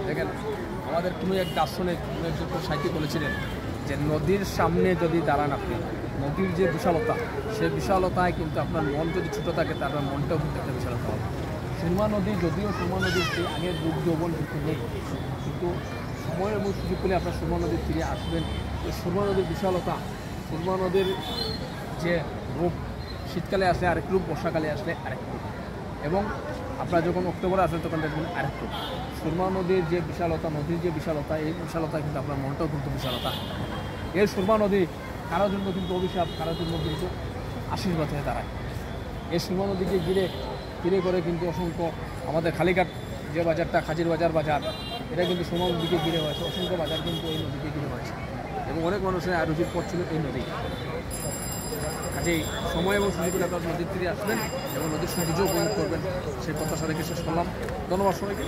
দেখেন আমাদের কোনো এক দার্শনিক কোনো একজন সাহিত্যিক বলেছিলেন যে নদীর সামনে যদি দাঁড়ান আপনি, নদীর যে বিশালতা, সেই বিশালতায় কিন্তু আপনার মন যদি ছোটো থাকে তার মনটাও কিন্তু একটা বিশালতা হবে। সুরমা নদী, যদিও সুরমা নদীর যে আগের রূপ যৌবন কিন্তু নেই, কিন্তু সময় এবং সুযোগ পেলে আপনার সুরমা নদীর তীরে আসবেন। এই সুরমা নদীর বিশালতা, সুরমা নদীর যে রূপ, শীতকালে আসলে আরেক রূপ, বর্ষাকালে আসলে আরেক রূপ, এবং আপনারা যখন অক্টোবরে আসেন তখন দেখবেন আরেক রূপ। সুরমা নদীর যে বিশালতা, নদীর যে বিশালতা, এই বিশালতা কিন্তু আপনার মনটাও কিন্তু বিশালতা। এই সুরমা নদী কারোর জন্য কিন্তু অভিশাপ, কারোর জন্য কিন্তু আশীর্বাদ হয়ে দাঁড়ায়। এই সুরমা নদীকে ঘিরে করে কিন্তু অসংখ্য আমাদের খালিঘাট যে বাজারটা, খাজির বাজার, এটা কিন্তু সুরমা নদীকে ঘিরে হয়েছে। অসংখ্য বাজার কিন্তু এই নদীকে ঘিরে হয়েছে এবং অনেক মানুষের আরোজির পথ ছিল এই নদী। কাজেই সময় এবং সুযোগ পেলে আপনার নদীর তীরে আসবেন এবং নদীর সৌন্দর্য উপভোগ করবেন, সেই প্রত্যাশা রেখে শেষ করলাম। ধন্যবাদ সবাইকে।